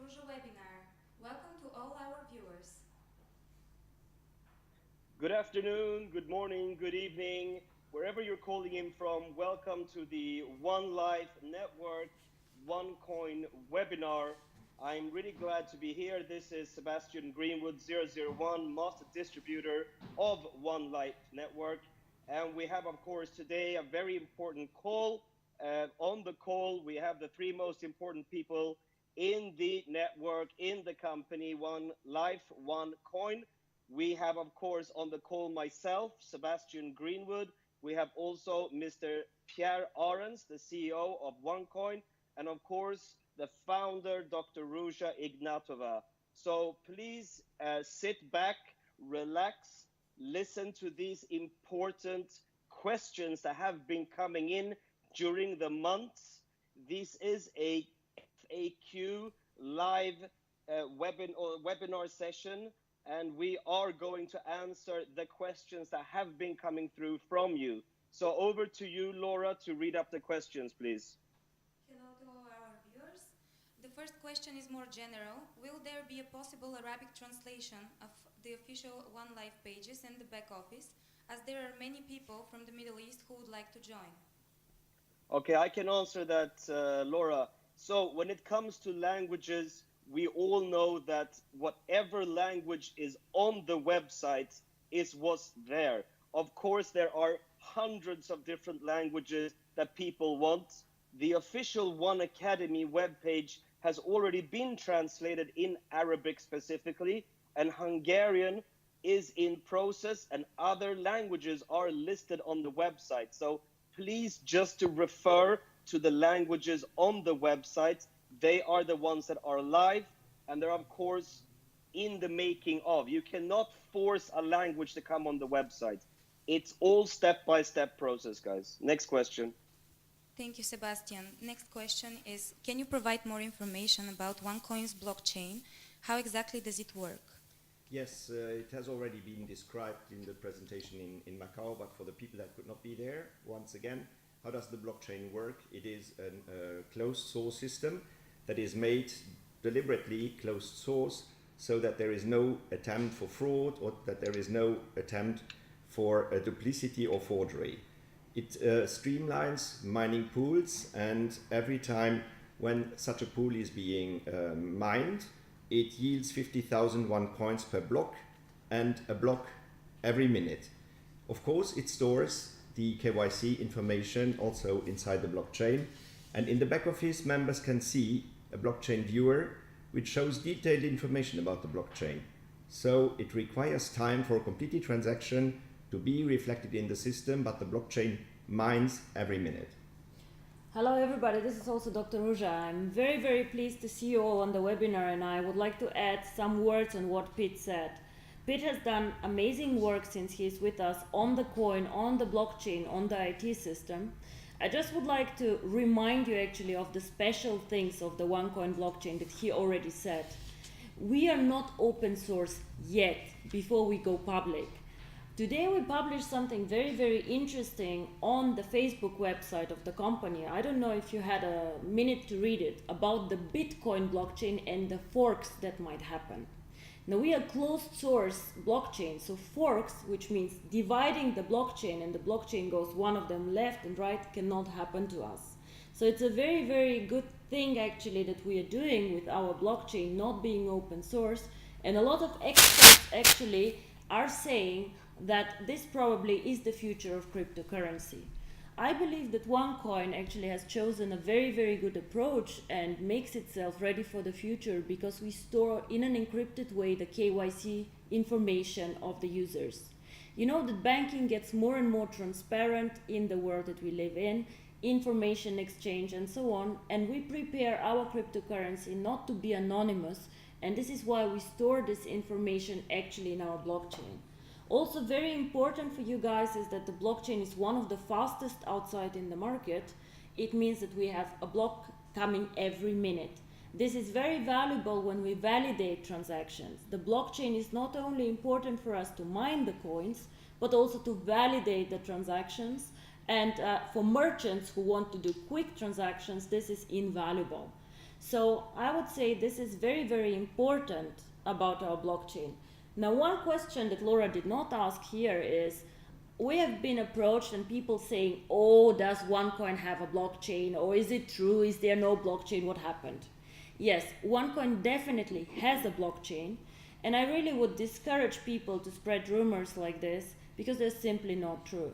Ruja webinar. Welcome to all our viewers. Good afternoon, good morning, good evening, wherever you're calling in from. Welcome to the One Life Network One Coin webinar. I'm really glad to be here. This is Sebastian Greenwood, 001, Master Distributor of One Life Network. And we have, of course, today a very important call. On the call, we have the three most important people in the network, in the company, One Life, One Coin. We have, of course, on the call myself, Sebastian Greenwood. We have also Mr. Pierre Arens, the CEO of OneCoin, and of course, the founder, Dr. Ruja Ignatova. So please sit back, relax, listen to these important questions that have been coming in during the months. This is a FAQ live webinar session, and we are going to answer the questions that have been coming through from you. So over to you, Laura, to read up the questions, please. Hello to all our viewers. The first question is more general. Will there be a possible Arabic translation of the official One Life pages and the back office, as there are many people from the Middle East who would like to join? Okay, I can answer that, Laura. So when it comes to languages, we all know that whatever language is on the website is what's there. Of course, there are hundreds of different languages that people want. The official One Academy webpage has already been translated in Arabic specifically, and Hungarian is in process, and other languages are listed on the website. So please just to refer to the languages on the website. They are the ones that are live, and they're of course in the making of. You cannot force a language to come on the website. It's all step-by-step process, guys. Next question. Thank you, Sebastian. Next question is, can you provide more information about OneCoin's blockchain? How exactly does it work? Yes, it has already been described in the presentation in Macau, but for the people that could not be there, once again, how does the blockchain work? It is a closed source system that is made deliberately closed source so that there is no attempt for fraud or that there is no attempt for duplicity or forgery. It streamlines mining pools, and every time when such a pool is being mined, it yields 50,000 one coins per block and a block every minute. Of course, it stores the KYC information also inside the blockchain, and in the back office, members can see a blockchain viewer which shows detailed information about the blockchain. So it requires time for a complete transaction to be reflected in the system, but the blockchain mines every minute. Hello everybody, this is also Dr. Ruja. I'm very pleased to see you all on the webinar, and I would like to add some words on what Pete said. Pete has done amazing work since he's with us on the coin, on the blockchain, on the IT system. I just would like to remind you actually of the special things of the OneCoin blockchain that he already said. We are not open source yet before we go public. Today we published something very interesting on the Facebook website of the company. I don't know if you had a minute to read it, about the Bitcoin blockchain and the forks that might happen. Now we are closed source blockchain, so forks, which means dividing the blockchain and the blockchain goes one of them left and right, cannot happen to us. So it's a very good thing actually that we are doing with our blockchain not being open source, and a lot of experts actually are saying that this probably is the future of cryptocurrency. I believe that OneCoin actually has chosen a very good approach and makes itself ready for the future because we store in an encrypted way the KYC information of the users. You know that banking gets more and more transparent in the world that we live in, information exchange and so on, and we prepare our cryptocurrency not to be anonymous, and this is why we store this information actually in our blockchain. Also very important for you guys is that the blockchain is one of the fastest outside in the market. It means that we have a block coming every minute. This is very valuable when we validate transactions. The blockchain is not only important for us to mine the coins, but also to validate the transactions. And for merchants who want to do quick transactions, this is invaluable. So I would say this is very, very important about our blockchain. Now, one question that Laura did not ask here is, we have been approached and people saying, oh, does OneCoin have a blockchain? Or is it true? Is there no blockchain? What happened? Yes, OneCoin definitely has a blockchain. And I really would discourage people to spread rumors like this because they're simply not true.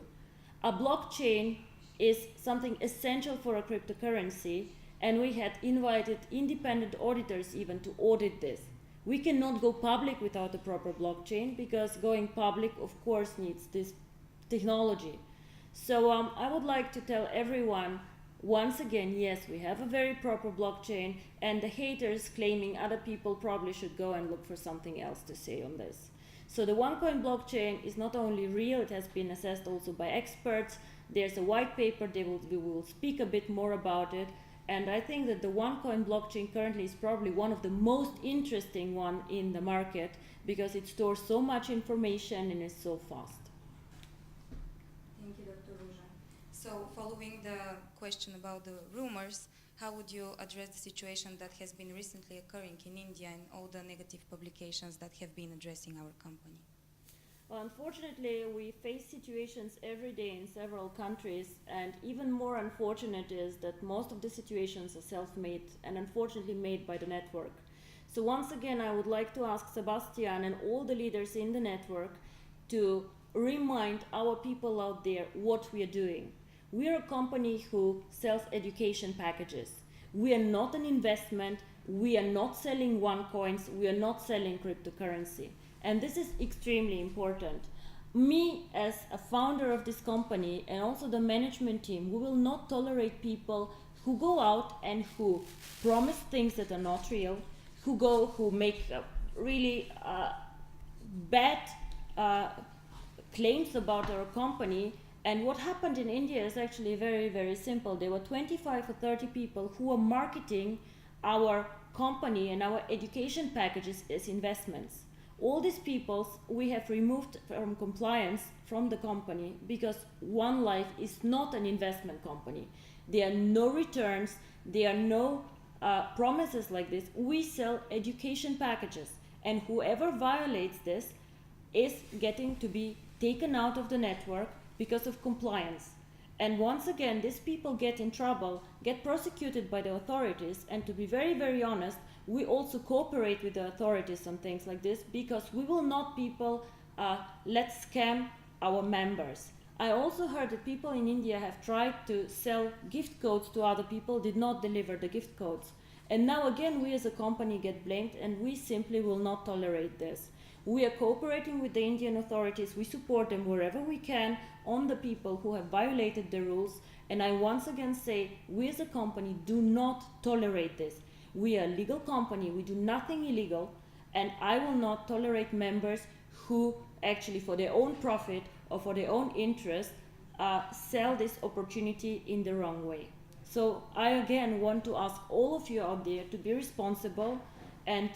A blockchain is something essential for a cryptocurrency, and we had invited independent auditors even to audit this. We cannot go public without a proper blockchain because going public, of course, needs this technology. So I would like to tell everyone once again, yes, we have a very proper blockchain, and the haters claiming other people probably should go and look for something else to say on this. So the OneCoin blockchain is not only real, it has been assessed also by experts. There's a white paper, we will speak a bit more about it. And I think that the OneCoin blockchain currently is probably one of the most interesting one in the market because it stores so much information and is so fast. Thank you, Dr. Ruja. So, following the question about the rumors, how would you address the situation that has been recently occurring in India and all the negative publications that have been addressing our company? Well, unfortunately, we face situations every day in several countries, and even more unfortunate is that most of the situations are self-made and unfortunately made by the network. So once again, I would like to ask Sebastian and all the leaders in the network to remind our people out there what we are doing. We are a company who sells education packages. We are not an investment. We are not selling OneCoins. We are not selling cryptocurrency. And this is extremely important. Me, as a founder of this company, and also the management team, we will not tolerate people who go out and who promise things that are not real, who make really bad claims about our company. And what happened in India is actually very, very simple. There were 25 or 30 people who were marketing our company and our education packages as investments. All these people we have removed from compliance from the company because One Life is not an investment company. There are no returns, there are no promises like this. We sell education packages, and whoever violates this is getting to be taken out of the network because of compliance. And once again, these people get in trouble, get prosecuted by the authorities, and to be very, very honest, we also cooperate with the authorities on things like this because we will not let's scam our members. I also heard that people in India have tried to sell gift codes to other people, did not deliver the gift codes. And now again, we as a company get blamed, and we simply will not tolerate this. We are cooperating with the Indian authorities. We support them wherever we can on the people who have violated the rules. And I once again say, we as a company do not tolerate this. We are a legal company. We do nothing illegal. And I will not tolerate members who actually for their own profit or for their own interest sell this opportunity in the wrong way. So I again want to ask all of you out there to be responsible and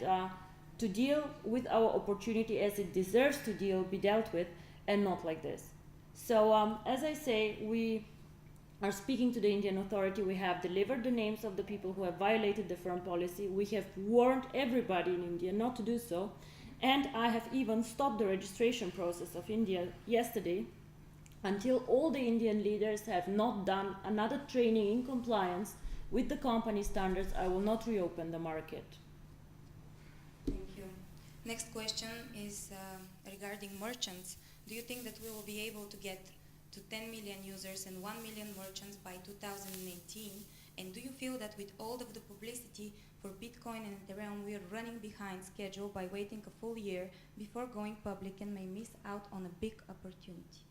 to deal with our opportunity as it deserves to be dealt with, and not like this. So as I say, we are speaking to the Indian authority. We have delivered the names of the people who have violated the firm policy. We have warned everybody in India not to do so. And I have even stopped the registration process of India yesterday until all the Indian leaders have not done another training in compliance with the company standards. I will not reopen the market. Thank you. Next question is regarding merchants. Do you think that we will be able to get to 10 million users and 1 million merchants by 2018? And do you feel that with all of the publicity for Bitcoin and Ethereum, we are running behind schedule by waiting a full year before going public and may miss out on a big opportunity?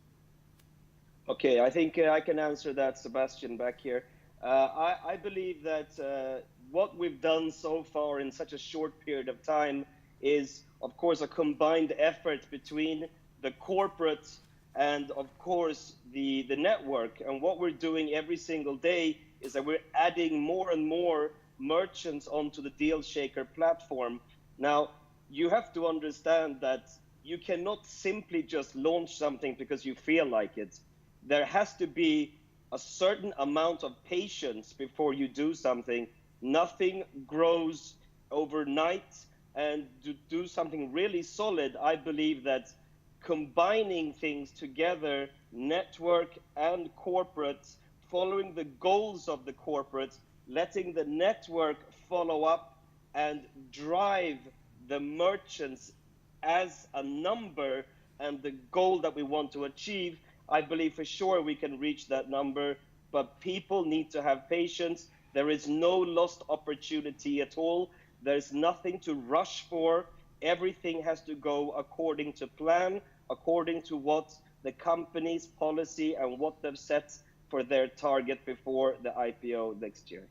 Okay, I think I can answer that, Sebastian, back here. I believe that what we've done so far in such a short period of time is, of course, a combined effort between the corporate and, of course, the network. And what we're doing every single day is that we're adding more and more merchants onto the Deal Shaker platform. Now, you have to understand that you cannot simply just launch something because you feel like it. There has to be a certain amount of patience before you do something, Nothing grows overnight. And to do something really solid, I believe that combining things together, network and corporate, following the goals of the corporate, letting the network follow up and drive the merchants as a number and the goal that we want to achieve, I believe for sure we can reach that number. But people need to have patience. There is no lost opportunity at all. There's nothing to rush for. Everything has to go according to plan, according to what the company's policy and what they've set for their target before the IPO next year.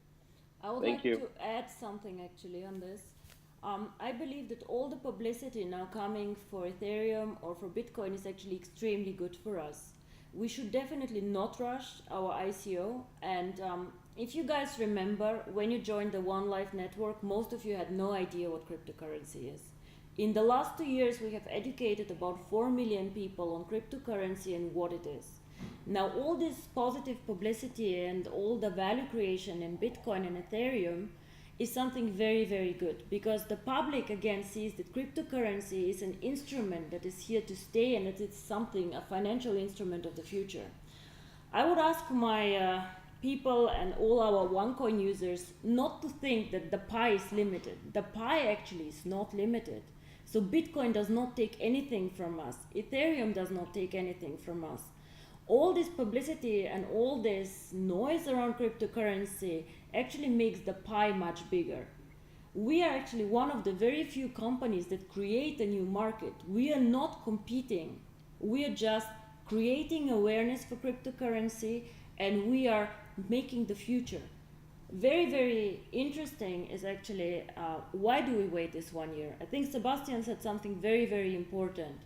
I would Thank like you. to add something actually on this. I believe that all the publicity now coming for Ethereum or for Bitcoin is actually extremely good for us. We should definitely not rush our ICO. And if you guys remember, when you joined the One Life network, most of you had no idea what cryptocurrency is. In the last 2 years, we have educated about 4 million people on cryptocurrency and what it is. Now, all this positive publicity and all the value creation in Bitcoin and Ethereum is something very, very good, because the public again sees that cryptocurrency is an instrument that is here to stay and that it's something, a financial instrument of the future. I would ask my people and all our OneCoin users not to think that the pie is limited. The pie actually is not limited. So Bitcoin does not take anything from us. Ethereum does not take anything from us. All this publicity and all this noise around cryptocurrency actually makes the pie much bigger. We are actually one of the very few companies that create a new market. We are not competing. We are just creating awareness for cryptocurrency, and we are making the future. Very, very interesting is actually why do we wait this 1 year? I think Sebastian said something very, very important.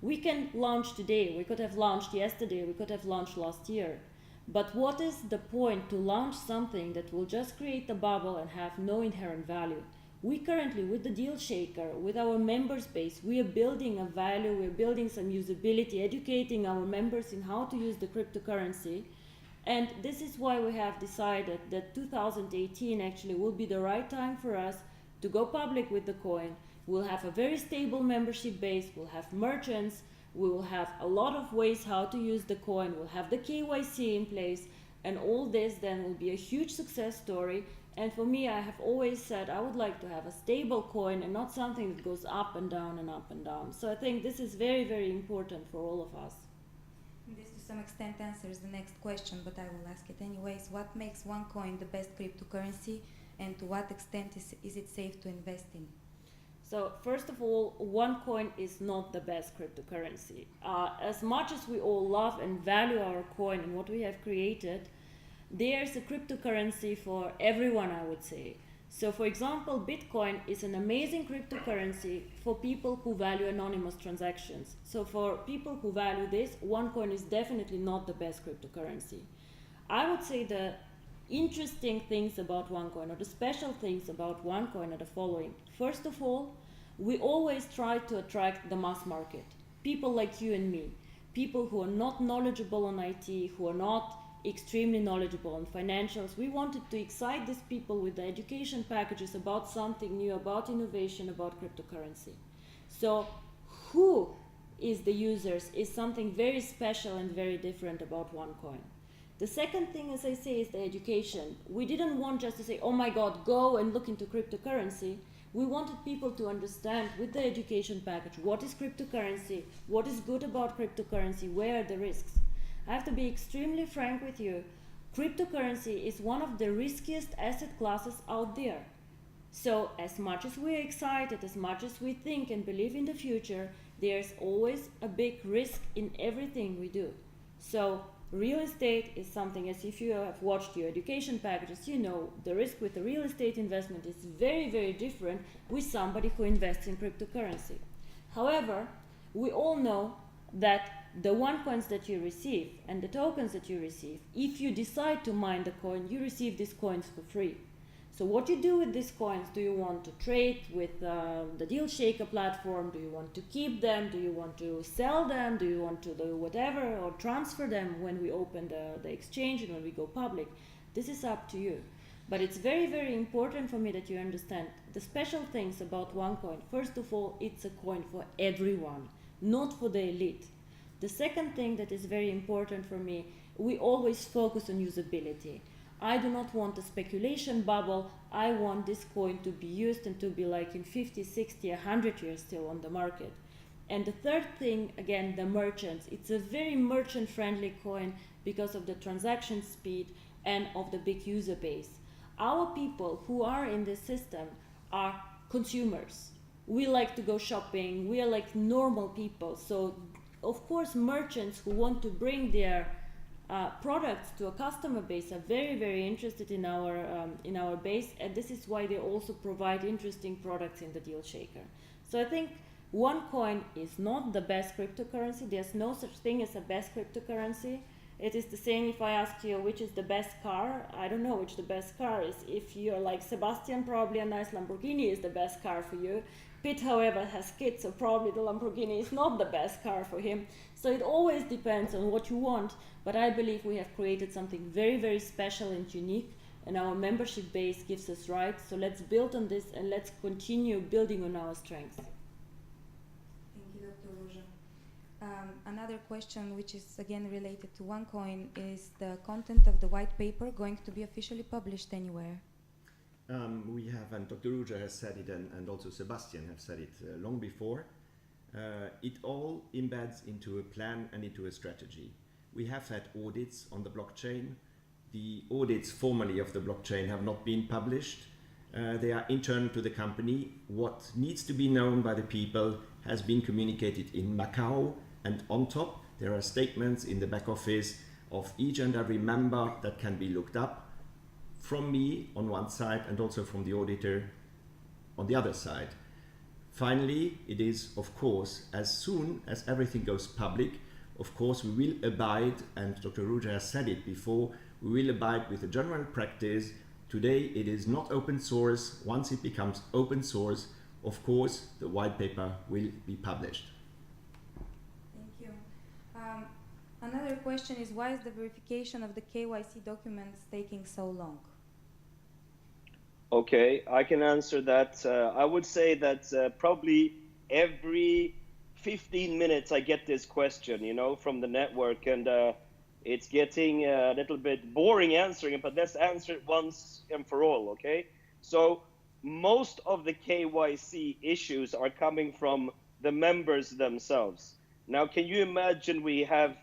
We can launch today, we could have launched yesterday, we could have launched last year. But what is the point to launch something that will just create a bubble and have no inherent value? We currently, with the Deal Shaker, with our member base, we are building a value, we are building some usability, educating our members in how to use the cryptocurrency. And this is why we have decided that 2018 actually will be the right time for us to go public with the coin. We'll have a very stable membership base, we'll have merchants, we will have a lot of ways how to use the coin, we'll have the KYC in place, and all this then will be a huge success story. And for me, I have always said I would like to have a stable coin and not something that goes up and down and up and down. So I think this is very, very important for all of us. This to some extent answers the next question, but I will ask it anyways. What makes OneCoin the best cryptocurrency, and to what extent is it safe to invest in? So first of all, OneCoin is not the best cryptocurrency. As much as we all love and value our coin and what we have created, there's a cryptocurrency for everyone, I would say. So for example, Bitcoin is an amazing cryptocurrency for people who value anonymous transactions. So for people who value this, OneCoin is definitely not the best cryptocurrency. I would say the interesting things about OneCoin, or the special things about OneCoin, are the following. First of all, we always try to attract the mass market. People like you and me. People who are not knowledgeable on IT, who are not extremely knowledgeable on financials. We wanted to excite these people with the education packages about something new, about innovation, about cryptocurrency. So who is the users is something very special and very different about OneCoin. The second thing, as I say, is the education. We didn't want just to say, oh my God, go and look into cryptocurrency. We wanted people to understand with the education package what is cryptocurrency, what is good about cryptocurrency, where are the risks. I have to be extremely frank with you. Cryptocurrency is one of the riskiest asset classes out there. So as much as we're excited, as much as we think and believe in the future, there's always a big risk in everything we do. So real estate is something, as if you have watched your education packages, you know the risk with the real estate investment is very, very different with somebody who invests in cryptocurrency. However, we all know that the OneCoins that you receive and the tokens that you receive, if you decide to mine the coin, you receive these coins for free. So what you do with these coins, do you want to trade with the Deal Shaker platform? Do you want to keep them? Do you want to sell them? Do you want to do whatever, or transfer them when we open the exchange and when we go public? This is up to you. But it's very, very important for me that you understand the special things about OneCoin. First of all, it's a coin for everyone, not for the elite. The second thing that is very important for me, we always focus on usability. I do not want a speculation bubble. I want this coin to be used and to be like in 50, 60, 100 years still on the market. And the third thing, again, the merchants. It's a very merchant-friendly coin because of the transaction speed and of the big user base. Our people who are in this system are consumers. We like to go shopping. We are like normal people. So, of course, merchants who want to bring their products to a customer base are very, very interested in our base, and this is why they also provide interesting products in the deal shaker. So I think OneCoin is not the best cryptocurrency. There's no such thing as a best cryptocurrency. It is the same if I ask you which is the best car. I don't know which the best car is. If you're like Sebastian, probably a nice Lamborghini is the best car for you. Pitt, however, has kids, so probably the Lamborghini is not the best car for him. So it always depends on what you want, but I believe we have created something very, very special and unique, and our membership base gives us rights. So let's build on this and let's continue building on our strengths. Thank you, Dr. Ruja. Another question, which is again related to OneCoin, is the content of the white paper going to be officially published anywhere? We have, and Dr. Ruja has said it, and also Sebastian have said it long before. It all embeds into a plan and into a strategy. We have had audits on the blockchain. The audits formally of the blockchain have not been published. They are internal to the company. What needs to be known by the people has been communicated in Macau, and on top there are statements in the back office of each and every member that can be looked up from me on one side and also from the auditor on the other side. Finally, it is, of course, as soon as everything goes public, of course we will abide, and Dr. Ruja has said it before, we will abide with the general practice. Today it is not open source. Once it becomes open source, of course, the white paper will be published. Thank you. Another question is, why is the verification of the KYC documents taking so long? Okay, I can answer that. I would say that probably every 15 minutes I get this question, from the network, and it's getting a little bit boring answering it, but let's answer it once and for all, okay? So most of the KYC issues are coming from the members themselves. Now, can you imagine we have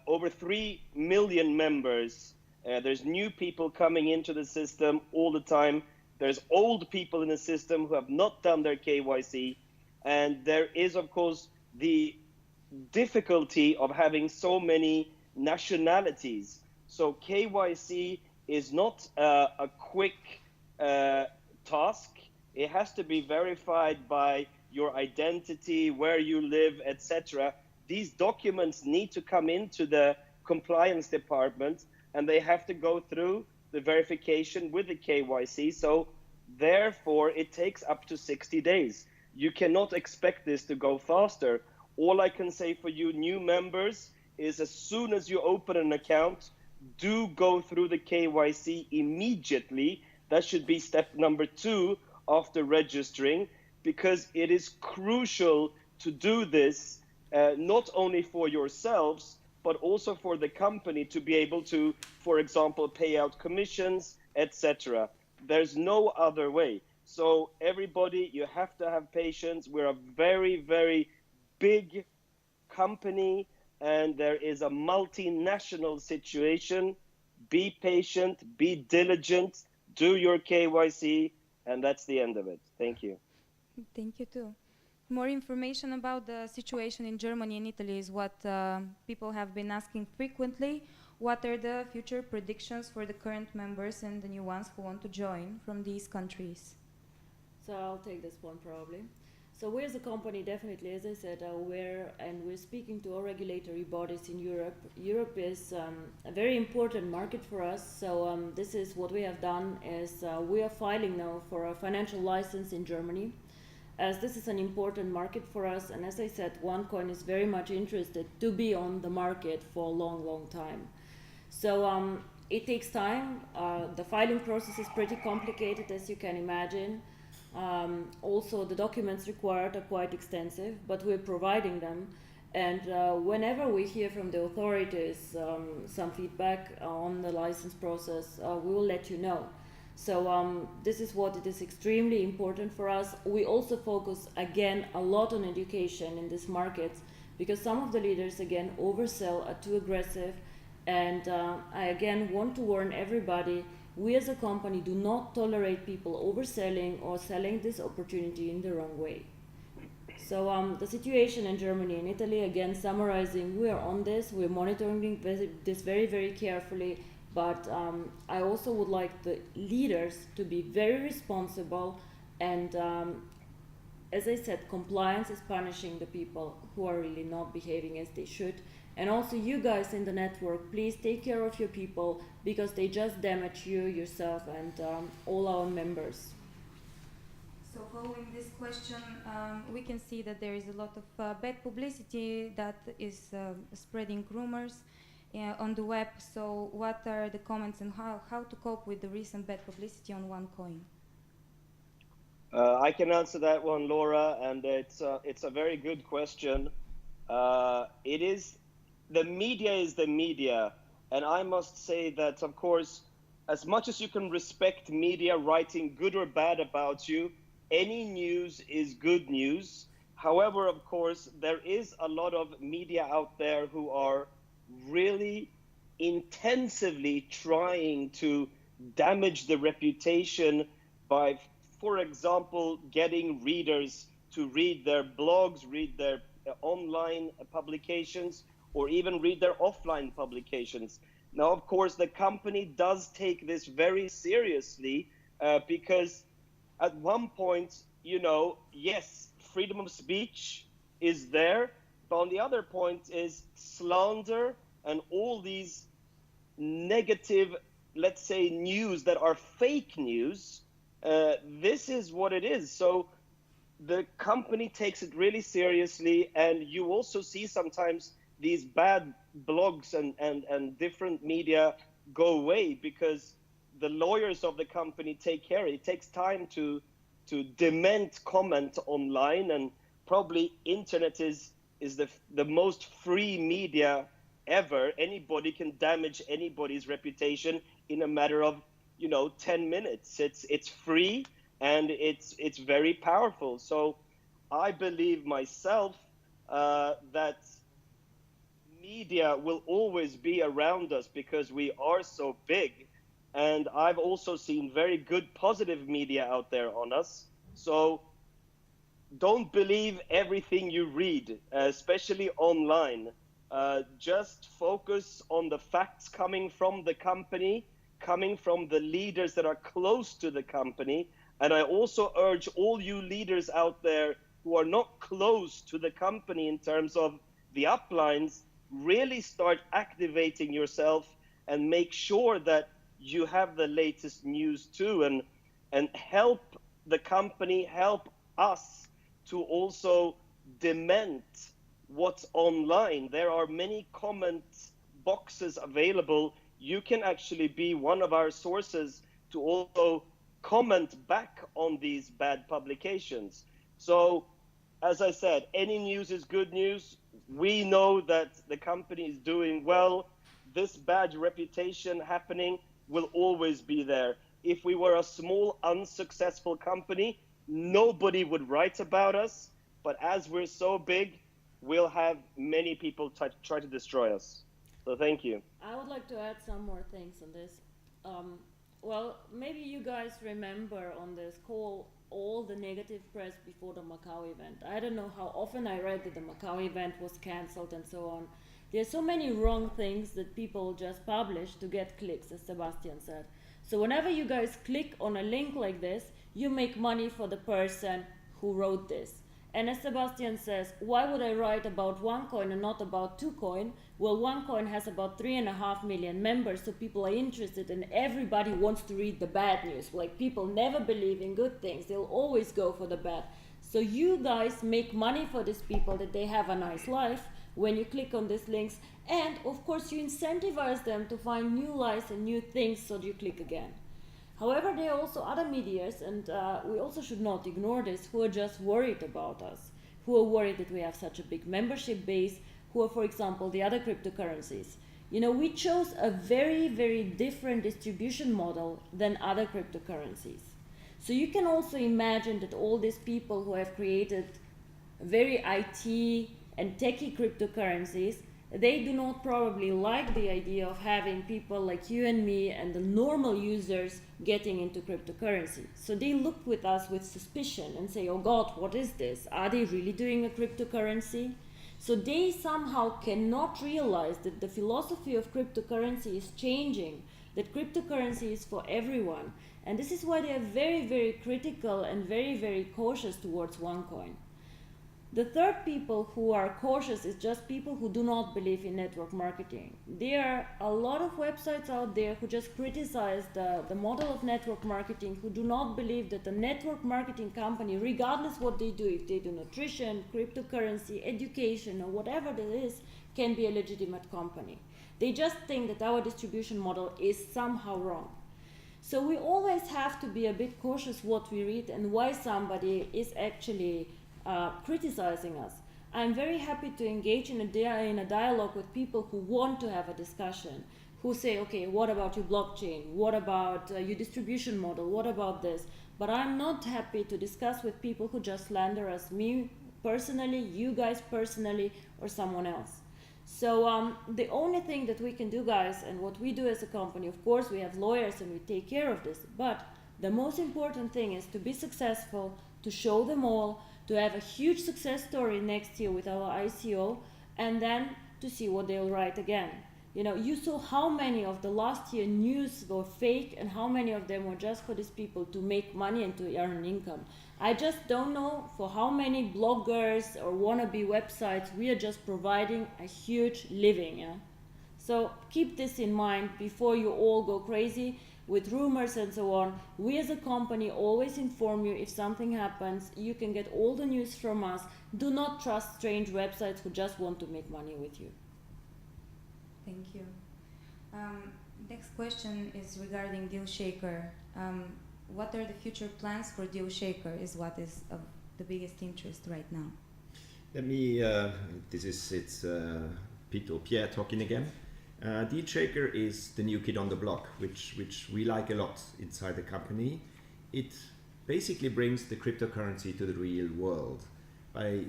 over 3 million members. There's new people coming into the system all the time. There's old people in the system who have not done their KYC. And there is, of course, the difficulty of having so many nationalities. So KYC is not a quick task. It has to be verified by your identity, where you live, etc. These documents need to come into the compliance department, and they have to go through the verification with the KYC. So therefore, it takes up to 60 days. You cannot expect this to go faster. All I can say for you new members is, as soon as you open an account, do go through the KYC immediately. That should be step number 2 after registering, because it is crucial to do this, not only for yourselves, but also for the company to be able to, for example, pay out commissions, etc. There's no other way. So everybody, you have to have patience. We're a very, very big company, and there is a multinational situation. Be patient, be diligent, do your KYC, and that's the end of it. Thank you. Thank you too. More information about the situation in Germany and Italy is what people have been asking frequently. What are the future predictions for the current members and the new ones who want to join from these countries? So I'll take this one probably. So we as a company definitely, as I said, are aware, and we're speaking to all regulatory bodies in Europe. Europe is a very important market for us. So this is what we have done is we are filing now for a financial license in Germany, as this is an important market for us. And as I said, OneCoin is very much interested to be on the market for a long, long time. So it takes time. The filing process is pretty complicated, as you can imagine. Also, the documents required are quite extensive, but we're providing them. And whenever we hear from the authorities some feedback on the license process, we will let you know. So this is what it is extremely important for us. We also focus again a lot on education in these markets, because some of the leaders again oversell, are too aggressive, and I again want to warn everybody, we as a company do not tolerate people overselling or selling this opportunity in the wrong way. So the situation in Germany and Italy, again summarizing, we are on this, we're monitoring this very, very carefully, but I also would like the leaders to be very responsible, and as I said, compliance is punishing the people who are really not behaving as they should. And also you guys in the network, please take care of your people, because they just damage you, yourself, and all our members. So following this question, we can see that there is a lot of bad publicity that is spreading rumors on the web. So what are the comments and how to cope with the recent bad publicity on OneCoin? I can answer that one, Laura, and it's a very good question. It is, the media is the media, and I must say that, of course, as much as you can respect media writing good or bad about you, any news is good news. However, of course, there is a lot of media out there who are really intensively trying to damage the reputation by, for example, getting readers to read their blogs, read their online publications, or even read their offline publications. Now, of course, the company does take this very seriously because at one point, you know, yes, freedom of speech is there, but on the other point is slander and all these negative, let's say, news that are fake news. This is what it is. So the company takes it really seriously, and you also see sometimes these bad blogs and different media go away because the lawyers of the company take care. It takes time to dement comment online, and probably internet is the most free media ever. Anybody can damage anybody's reputation in a matter of 10 minutes. It's free and it's very powerful. So I believe myself that media will always be around us because we are so big. And I've also seen very good positive media out there on us. So don't believe everything you read, especially online. Just focus on the facts coming from the company, coming from the leaders that are close to the company. And I also urge all you leaders out there who are not close to the company in terms of the uplines, really start activating yourself and make sure that you have the latest news too, and help the company, help us to also dement what's online. There are many comment boxes available. You can actually be one of our sources to also comment back on these bad publications. So, as I said, any news is good news. We know that the company is doing well. This bad reputation happening will always be there. If we were a small, unsuccessful company, nobody would write about us. But as we're so big, we'll have many people try to destroy us. So thank you. I would like to add some more things on this. Well, maybe you guys remember on this call all the negative press before the Macau event. I don't know how often I read that the Macau event was cancelled and so on. There's so many wrong things that people just publish to get clicks, as Sebastian said. So whenever you guys click on a link like this, you make money for the person who wrote this. And as Sebastian says, why would I write about OneCoin and not about TwoCoin? Well, OneCoin has about 3.5 million members, so people are interested, and everybody wants to read the bad news. Like, people never believe in good things. They'll always go for the bad. So you guys make money for these people that they have a nice life when you click on these links, and of course you incentivize them to find new lives and new things, so you click again. However, there are also other medias, and we also should not ignore this, who are just worried about us, who are worried that we have such a big membership base, who are, for example, the other cryptocurrencies. You know, we chose a very, very different distribution model than other cryptocurrencies. So you can also imagine that all these people who have created very IT and techie cryptocurrencies, they do not probably like the idea of having people like you and me and the normal users getting into cryptocurrency. So they look with us with suspicion and say, oh God, what is this? Are they really doing a cryptocurrency? So they somehow cannot realize that the philosophy of cryptocurrency is changing, that cryptocurrency is for everyone. And this is why they are very, very critical and very, very cautious towards OneCoin. The third people who are cautious is just people who do not believe in network marketing. There are a lot of websites out there who just criticize the model of network marketing, who do not believe that a network marketing company, regardless what they do, if they do nutrition, cryptocurrency, education, or whatever it is, can be a legitimate company. They just think that our distribution model is somehow wrong. So we always have to be a bit cautious what we read and why somebody is actually criticizing us. I'm very happy to engage in a dialogue with people who want to have a discussion, who say, okay, what about your blockchain? What about your distribution model? What about this? But I'm not happy to discuss with people who just slander us, me personally, you guys personally, or someone else. So the only thing that we can do, guys, and what we do as a company, of course, we have lawyers and we take care of this, but the most important thing is to be successful, to show them all, to have a huge success story next year with our ICO, and then to see what they'll write again. You know, you saw how many of the last year news were fake and how many of them were just for these people to make money and to earn income. I just don't know for how many bloggers or wannabe websites we are just providing a huge living. Yeah? So keep this in mind before you all go crazy with rumors and so on. We as a company always inform you if something happens. You can get all the news from us. Do not trust strange websites who just want to make money with you. Thank you. Next question is regarding DealShaker. What are the future plans for DealShaker is what is of the biggest interest right now. Let me, it's Pete or Pierre talking again. DealShaker is the new kid on the block, which we like a lot inside the company. It basically brings the cryptocurrency to the real world. By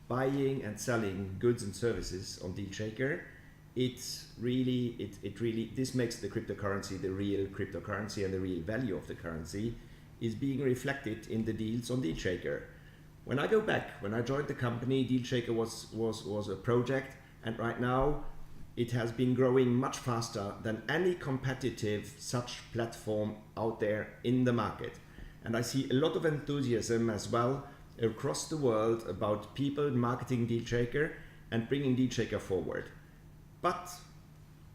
buying and selling goods and services on DealShaker, this makes the cryptocurrency the real cryptocurrency, and the real value of the currency is being reflected in the deals on DealShaker. When I go back, when I joined the company, DealShaker was a project, and right now it has been growing much faster than any competitive such platform out there in the market. And I see a lot of enthusiasm as well across the world about people marketing DealShaker and bringing DealShaker forward. But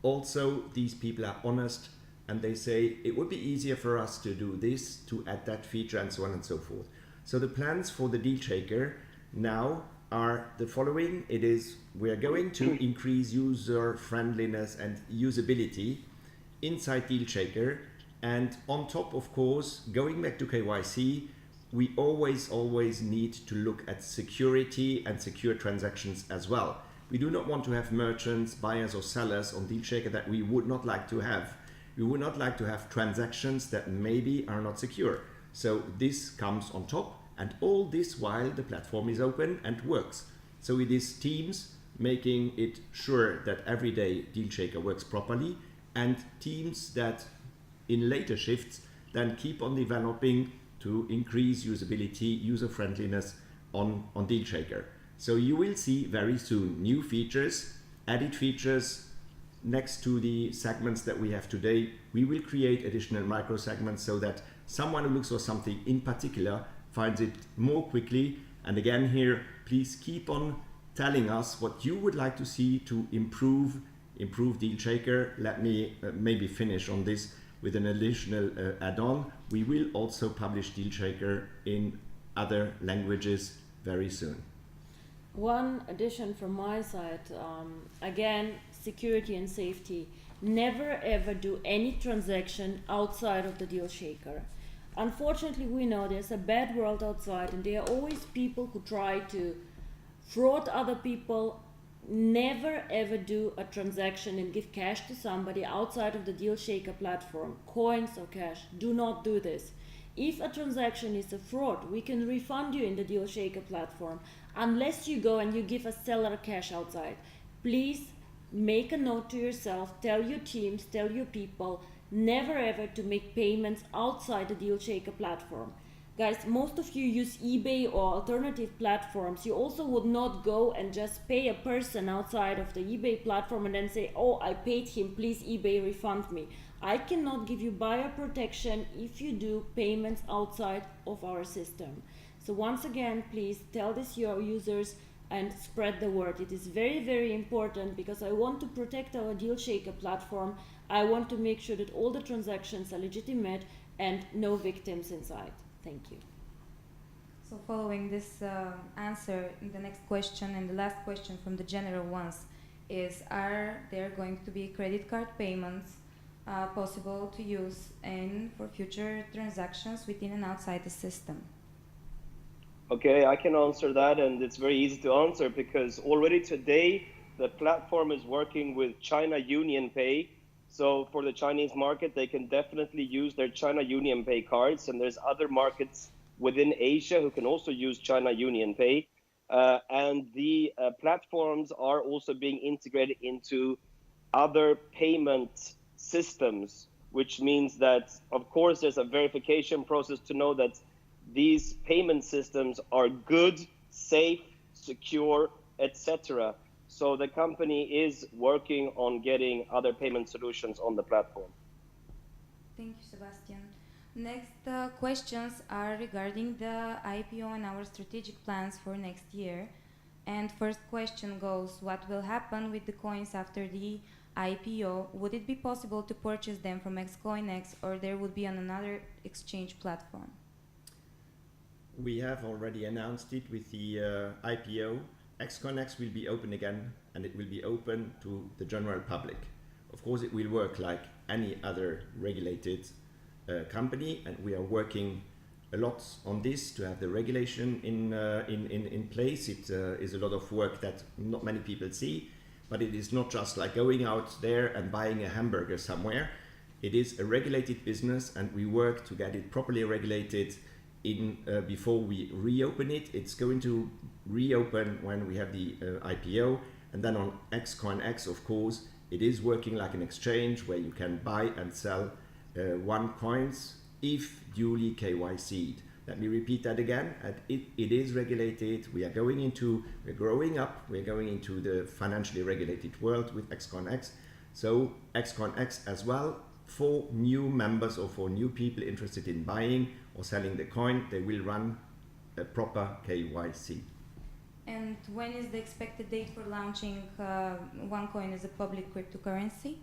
also these people are honest and they say it would be easier for us to do this, to add that feature, and so on and so forth. So the plans for the DealShaker now are the following. It is, we are going to increase user friendliness and usability inside DealShaker, and on top, of course, going back to KYC, we always need to look at security and secure transactions as well. We do not want to have merchants, buyers or sellers on DealShaker that we would not like to have. We would not like to have transactions that maybe are not secure. So this comes on top, and all this while the platform is open and works. So it is teams making it sure that every day DealShaker works properly, and teams that in later shifts then keep on developing to increase usability, user friendliness on DealShaker. So you will see very soon new features, added features next to the segments that we have today. We will create additional micro segments so that someone who looks for something in particular finds it more quickly. And again here, please keep on telling us what you would like to see to improve DealShaker. Let me maybe finish on this with an additional add-on. We will also publish DealShaker in other languages very soon. One addition from my side, again, security and safety. Never ever do any transaction outside of the deal shaker. Unfortunately, we know there's a bad world outside, and there are always people who try to fraud other people. Never ever do a transaction and give cash to somebody outside of the deal shaker platform, coins or cash. Do not do this. If a transaction is a fraud, we can refund you in the deal shaker platform unless you go and you give a seller cash outside. Please make a note to yourself, tell your teams, tell your people, never ever to make payments outside the deal shaker platform. Guys, most of you use eBay or alternative platforms. You also would not go and just pay a person outside of the eBay platform and then say, oh, I paid him, please eBay refund me. I cannot give you buyer protection if you do payments outside of our system. So once again, please tell this to your users and spread the word. It is very, very important because I want to protect our deal shaker platform. I want to make sure that all the transactions are legitimate and no victims inside. Thank you. So following this answer, the next question and the last question from the general ones is, are there going to be credit card payments possible to use and for future transactions within and outside the system? Okay, I can answer that, and it's very easy to answer because already today the platform is working with China Union Pay. So for the Chinese market, they can definitely use their China Union Pay cards, and there's other markets within Asia who can also use China Union Pay. And the platforms are also being integrated into other payment systems, which means that, of course, there's a verification process to know that these payment systems are good, safe, secure, etc. So the company is working on getting other payment solutions on the platform. Thank you, Sebastian. Next questions are regarding the IPO and our strategic plans for next year. And first question goes, what will happen with the coins after the IPO? Would it be possible to purchase them from XCoinX, or there would be on another exchange platform? We have already announced it with the IPO. XCoinX will be open again, and it will be open to the general public. Of course, it will work like any other regulated company, and we are working a lot on this to have the regulation in place. It is a lot of work that not many people see, but it is not just like going out there and buying a hamburger somewhere. It is a regulated business, and we work to get it properly regulated before we reopen it. It's going to reopen when we have the IPO, and then on XCoinX, of course, it is working like an exchange where you can buy and sell OneCoins if duly KYC'd. Let me repeat that again. It is regulated. We're growing up. We're going into the financially regulated world with XCoinX. So XCoinX as well, for new members or for new people interested in buying or selling the coin, they will run a proper KYC. And when is the expected date for launching OneCoin as a public cryptocurrency?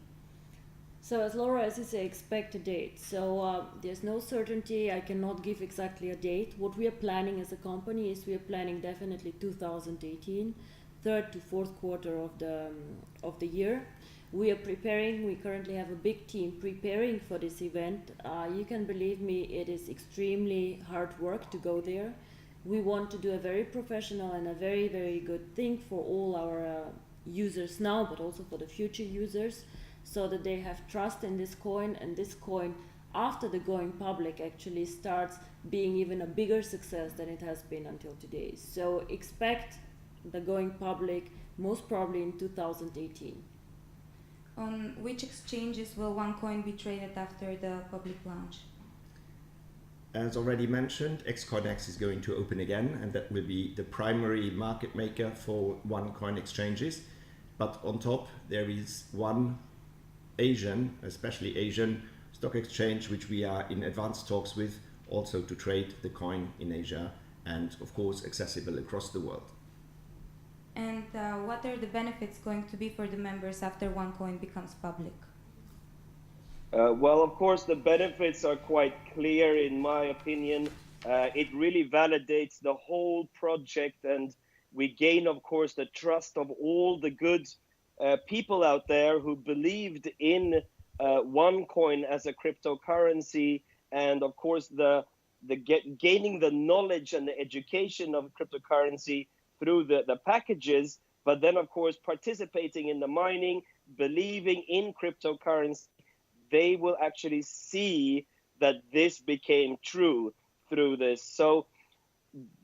So as Laura, as you say, expect a date. So there's no certainty. I cannot give exactly a date. What we are planning as a company is we are planning definitely 2018, third to fourth quarter of the year. We are preparing. We currently have a big team preparing for this event. You can believe me, it is extremely hard work to go there. We want to do a very professional and a very, very good thing for all our users now, but also for the future users, so that they have trust in this coin, and this coin, after the going public, actually starts being even a bigger success than it has been until today. So expect the going public most probably in 2018. On which exchanges will OneCoin be traded after the public launch? As already mentioned, XCoinX is going to open again, and that will be the primary market maker for OneCoin exchanges. But on top, there is one Asian, especially Asian stock exchange, which we are in advanced talks with, also to trade the coin in Asia, and of course accessible across the world. And what are the benefits going to be for the members after OneCoin becomes public? Well, of course, the benefits are quite clear in my opinion. It really validates the whole project, and we gain, of course, the trust of all the good people out there who believed in OneCoin as a cryptocurrency, and of course gaining the knowledge and the education of cryptocurrency through the packages, but then of course participating in the mining, believing in cryptocurrency, they will actually see that this became true through this. So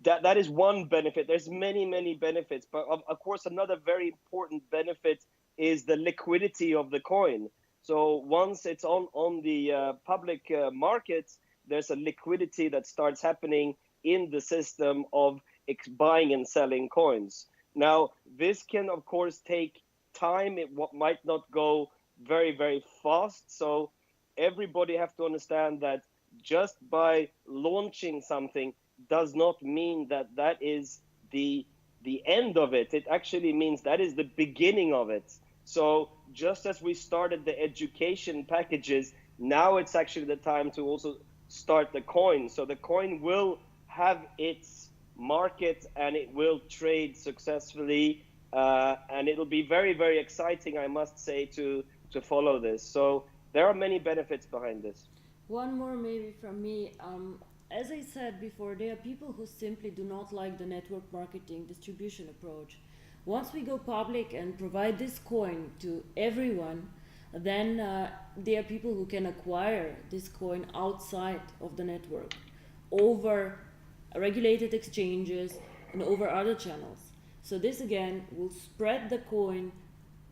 that is one benefit. There's many benefits, but of course another very important benefit is the liquidity of the coin. So once it's on the public markets, there's a liquidity that starts happening in the system of buying and selling coins. Now, this can of course take time. It might not go very fast. So everybody have to understand that just by launching something does not mean that that is the end of it. It actually means that is the beginning of it. So just as we started the education packages, now it's actually the time to also start the coin. So the coin will have its market and it will trade successfully, and it'll be very exciting, I must say, to follow this. So there are many benefits behind this. One more maybe from me. As I said before, there are people who simply do not like the network marketing distribution approach. Once we go public and provide this coin to everyone, then there are people who can acquire this coin outside of the network over regulated exchanges and over other channels. So this again will spread the coin,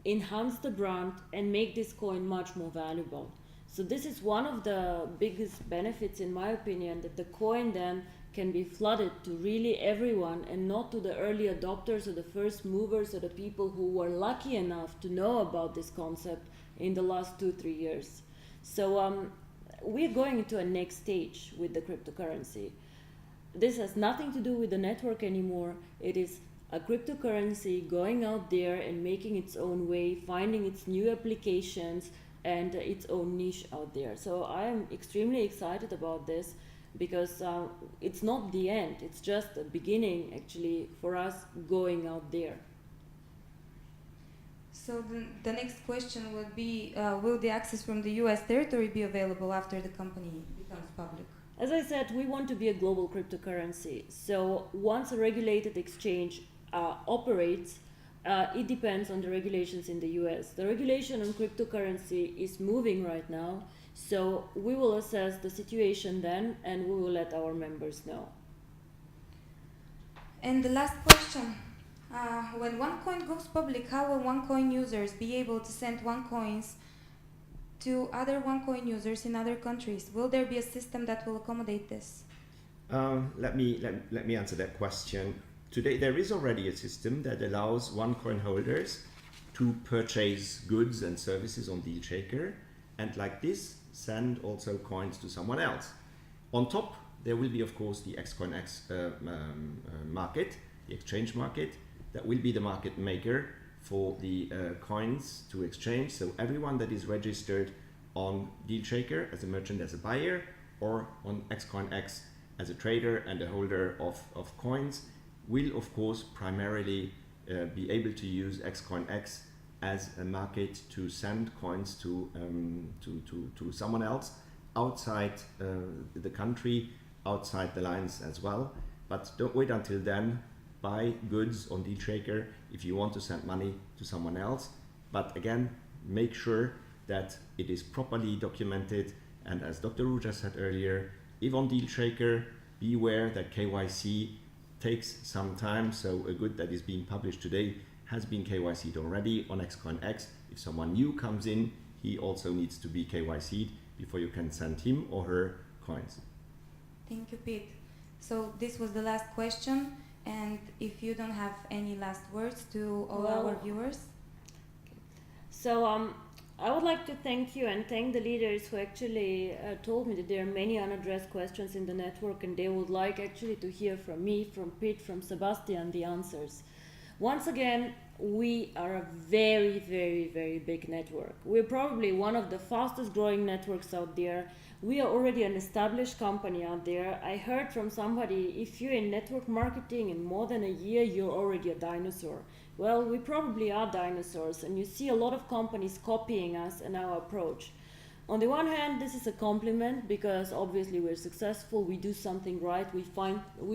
enhance the brand, and make this coin much more valuable. So this is one of the biggest benefits, in my opinion, that the coin then can be flooded to really everyone and not to the early adopters or the first movers or the people who were lucky enough to know about this concept in the last 2-3 years. So we're going into a next stage with the cryptocurrency. This has nothing to do with the network anymore. It is a cryptocurrency going out there and making its own way, finding its new applications and its own niche out there. So I am extremely excited about this because it's not the end, it's just the beginning actually for us going out there. So the next question would be, will the access from the US territory be available after the company becomes public? As I said, we want to be a global cryptocurrency. So once a regulated exchange operates, it depends on the regulations in the US. The regulation on cryptocurrency is moving right now, so we will assess the situation then and we will let our members know. And the last question, when OneCoin goes public, how will OneCoin users be able to send OneCoins to other OneCoin users in other countries? Will there be a system that will accommodate this? Let me answer that question. Today there is already a system that allows OneCoin holders to purchase goods and services on DealShaker and like this send also coins to someone else. On top there will be of course the XCoinX market, the exchange market, that will be the market maker for the coins to exchange. So everyone that is registered on DealShaker as a merchant, as a buyer, or on XCoinX as a trader and a holder of coins will of course primarily be able to use XCoinX as a market to send coins to someone else outside the country, outside the lines as well. But don't wait until then. Buy goods on DealShaker if you want to send money to someone else. But again, make sure that it is properly documented. And as Dr. Ruja said earlier, if on DealShaker, beware that KYC takes some time. So a good that is being published today has been KYC'd already on XCoinX. If someone new comes in, he also needs to be KYC'd before you can send him or her coins. Thank you, Pete. So this was the last question. And if you don't have any last words to all our viewers? So I would like to thank you and thank the leaders who actually told me that there are many unaddressed questions in the network and they would like actually to hear from me, from Pete, from Sebastian, the answers. Once again, we are a very, very, very big network. We're probably one of the fastest growing networks out there. We are already an established company out there. I heard from somebody, if you're in network marketing in more than a year, you're already a dinosaur. Well, we probably are dinosaurs, and you see a lot of companies copying us and our approach. On the one hand, this is a compliment because obviously we're successful, we do something right, we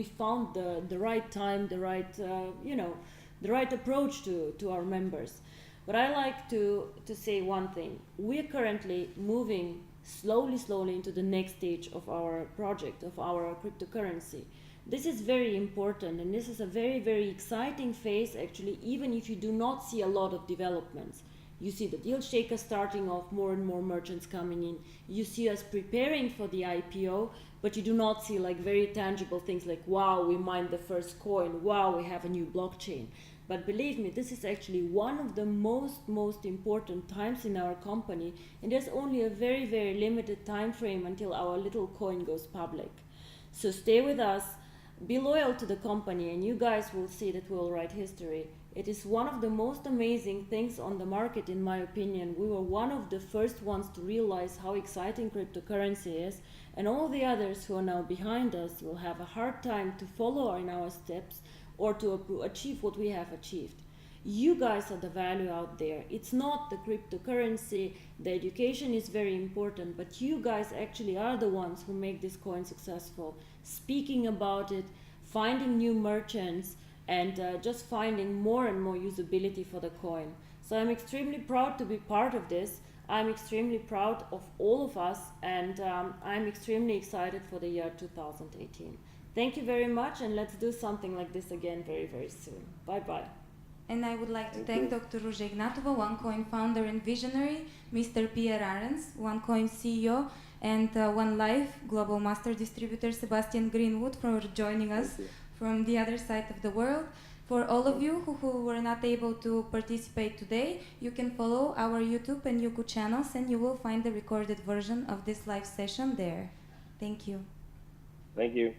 found the right time, the right the right approach to our members. But I like to say one thing. We're currently moving slowly into the next stage of our project, of our cryptocurrency. This is very important, and this is a very, very exciting phase actually, even if you do not see a lot of developments. You see the deal shaker starting off, more and more merchants coming in. You see us preparing for the IPO, but you do not see like very tangible things like, wow, we mined the first coin, wow, we have a new blockchain. But believe me, this is actually one of the most important times in our company, and there's only a very, very limited time frame until our little coin goes public. So stay with us, be loyal to the company, and you guys will see that we'll write history. It is one of the most amazing things on the market, in my opinion. We were one of the first ones to realize how exciting cryptocurrency is, and all the others who are now behind us will have a hard time to follow in our steps or to achieve what we have achieved. You guys are the value out there. It's not the cryptocurrency, the education is very important, but you guys actually are the ones who make this coin successful. Speaking about it, finding new merchants, and just finding more and more usability for the coin. So I'm extremely proud to be part of this. I'm extremely proud of all of us, and I'm extremely excited for the year 2018. Thank you very much, and let's do something like this again very, very soon. Bye-bye. And I would like to thank Dr. Ruja Ignatova, OneCoin founder and visionary, Mr. Pierre Arens, OneCoin CEO, and One Life Global Master Distributor Sebastian Greenwood for joining us from the other side of the world. For all of you who were not able to participate today, you can follow our YouTube and Yuku channels, and you will find the recorded version of this live session there. Thank you. Thank you.